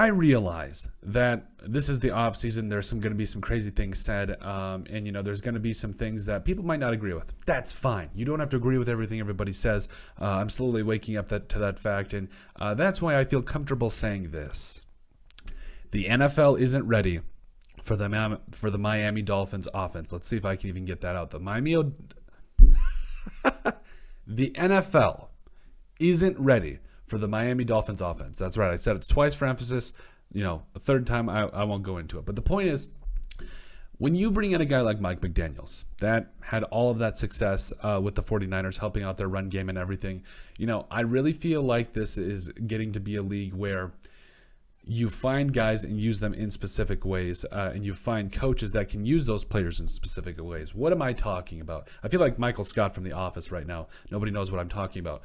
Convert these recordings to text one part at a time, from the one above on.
I realize that this is the off season. There's going to be some crazy things said, and there's going to be some things that people might not agree with. That's fine. You don't have to agree with everything everybody says. I'm slowly waking up to that fact, and that's why I feel comfortable saying this: the NFL isn't ready for the Miami Dolphins offense. Let's see if I can even get that out. The NFL isn't ready for the Miami Dolphins offense. That's right. I said it twice for emphasis. A third time, I won't go into it. But the point is, when you bring in a guy like Mike McDaniels that had all of that success with the 49ers, helping out their run game and everything, I really feel like this is getting to be a league where you find guys and use them in specific ways, and you find coaches that can use those players in specific ways. What am I talking about? I feel like Michael Scott from The Office right now. Nobody knows what I'm talking about.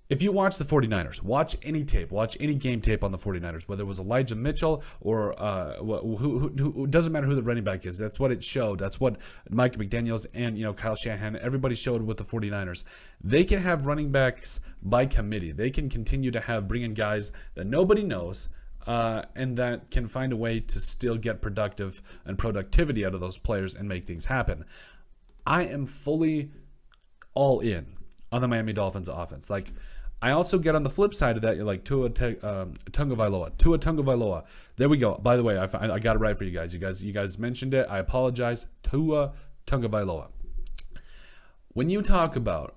If you watch the 49ers, watch any tape, watch any game tape on the 49ers, whether it was Elijah Mitchell or who doesn't matter who the running back is. That's what it showed. That's what Mike McDaniels and Kyle Shanahan, everybody showed with the 49ers. They can have running backs by committee. They can continue to bring in guys that nobody knows, and that can find a way to still get productivity out of those players and make things happen. I am fully all in on the Miami Dolphins offense. I also get on the flip side of that, like Tua Tagovailoa. There we go. By the way, I got it right for you guys. You guys mentioned it. I apologize. Tua Tagovailoa. When you talk about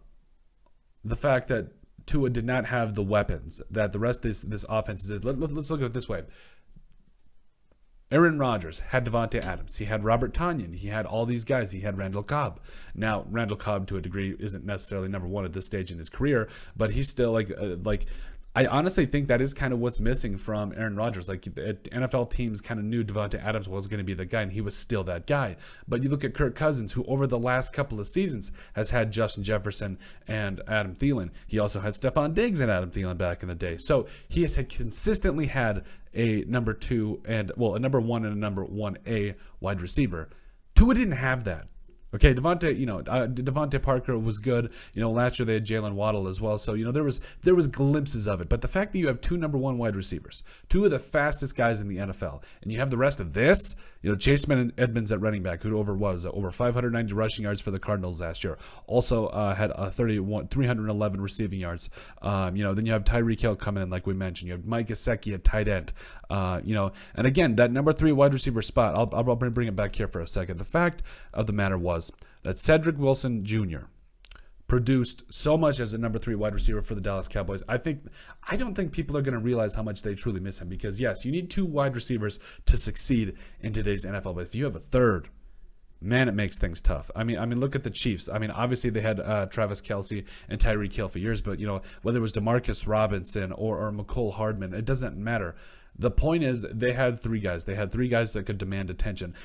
the fact that Tua did not have the weapons that the rest of this offense did, let's look at it this way. Aaron Rodgers had Devontae Adams. He had Robert Tonyan. He had all these guys. He had Randall Cobb. Now, Randall Cobb, to a degree, isn't necessarily number one at this stage in his career, but he's still I honestly think that is kind of what's missing from Aaron Rodgers. NFL teams kind of knew Devontae Adams was going to be the guy, and he was still that guy. But you look at Kirk Cousins, who over the last couple of seasons has had Justin Jefferson and Adam Thielen. He also had Stephon Diggs and Adam Thielen back in the day. So he has consistently had a number 2 and, a number 1 and a number 1A wide receiver. Tua didn't have that. Okay, Devontae Parker was good. Last year they had Jalen Waddle as well. So, there was glimpses of it. But the fact that you have 2 number 1 wide receivers, 2 of the fastest guys in the NFL, and you have the rest of this, Chase Edmonds at running back, who over 590 rushing yards for the Cardinals last year. Also had 311 receiving yards. Then you have Tyreek Hill coming in, like we mentioned. You have Mike Gesicki at tight end. And again, that number 3 wide receiver spot, I'll bring it back here for a second. The fact of the matter was that Cedric Wilson Jr. produced so much as a number 3 wide receiver for the Dallas Cowboys. I don't think people are going to realize how much they truly miss him, because yes, you need 2 wide receivers to succeed in today's NFL. But if you have a third, man, it makes things tough. I mean, look at the Chiefs. Obviously they had Travis Kelce and Tyreek Hill for years, but whether it was DeMarcus Robinson or McCole Hardman, it doesn't matter. The point is, they had 3 guys. They had 3 guys that could demand attention.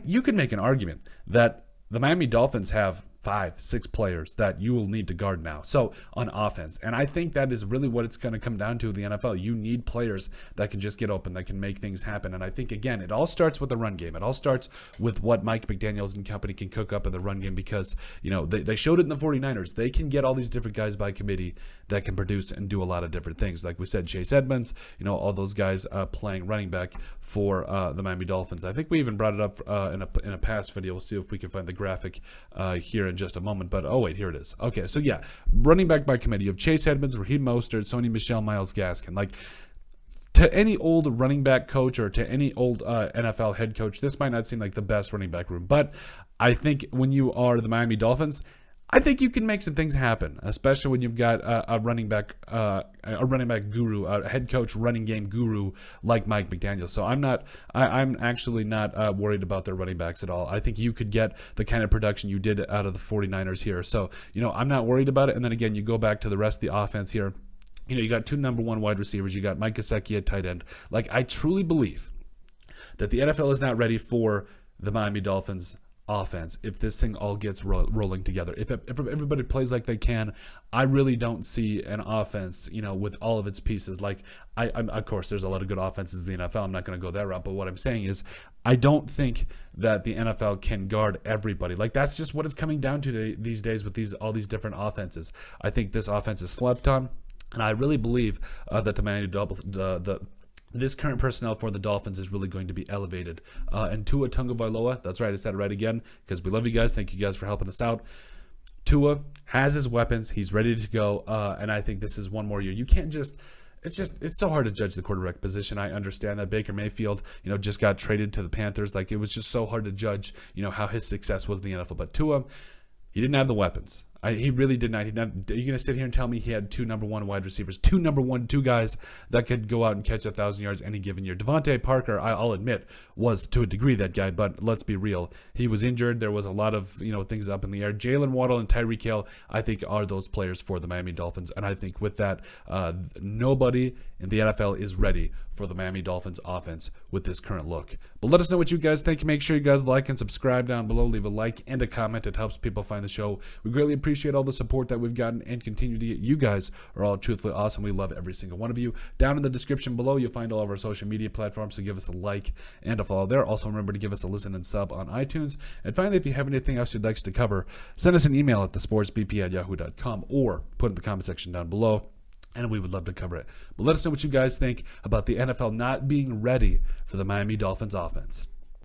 You could make an argument that the Miami Dolphins have 5-6 players that you will need to guard now. So on offense. And I think that is really what it's going to come down to in the NFL. You need players that can just get open, that can make things happen. And I think, again, it all starts with the run game. It all starts with what Mike McDaniels and company can cook up in the run game, because, they showed it in the 49ers. They can get all these different guys by committee that can produce and do a lot of different things. Like we said, Chase Edmonds, all those guys playing running back for the Miami Dolphins. I think we even brought it up in a past video. We'll see if we can find the graphic here in just a moment. But, oh, wait, here it is. Okay, so, yeah, running back by committee. You have Chase Edmonds, Raheem Mostert, Sony Michel, Myles Gaskin. To any old running back coach or to any old NFL head coach, this might not seem like the best running back room. But I think when you are the Miami Dolphins, I think you can make some things happen, especially when you've got a running back guru, a head coach running game guru like Mike McDaniel. So I'm actually not worried about their running backs at all. I think you could get the kind of production you did out of the 49ers here. So, I'm not worried about it. And then again, you go back to the rest of the offense here. You got 2 number 1 wide receivers. You got Mike Gesicki at tight end. I truly believe that the NFL is not ready for the Miami Dolphins offense if this thing all gets rolling together. If everybody plays like they can, I really don't see an offense, with all of its pieces. Of course, there's a lot of good offenses in the NFL. I'm not going to go that route, but what I'm saying is, I don't think that the NFL can guard everybody. That's just what it's coming down to these days with all these different offenses. I think this offense is slept on, and I really believe that the this current personnel for the Dolphins is really going to be elevated. And Tua Tagovailoa, that's right, I said it right again, because we love you guys. Thank you guys for helping us out. Tua has his weapons. He's ready to go. And I think this is one more year. You can't just... It's so hard to judge the quarterback position. I understand that Baker Mayfield, just got traded to the Panthers. Like, it was just so hard to judge, how his success was in the NFL. But Tua, he didn't have the weapons. He really did not. Are you going to sit here and tell me he had two number one wide receivers, two guys that could go out and catch 1,000 yards any given year? Devontae Parker, I'll admit, was to a degree that guy, but let's be real. He was injured. There was a lot of things up in the air. Jalen Waddle and Tyreek Hill, I think, are those players for the Miami Dolphins, and I think with that, nobody in the NFL is ready for the Miami Dolphins offense with this current look. But let us know what you guys think. Make sure you guys like and subscribe down below. Leave a like and a comment. It helps people find the show. We greatly appreciate all the support that we've gotten and continue to get. You guys are all truthfully awesome. We love every single one of you. Down in the description below, you'll find all of our social media platforms, so give us a like and a follow there. Also, remember to give us a listen and sub on iTunes. And finally, if you have anything else you'd like us to cover, send us an email at thesportsbp@yahoo.com or put it in the comment section down below, and we would love to cover it. But let us know what you guys think about the NFL not being ready for the Miami Dolphins offense.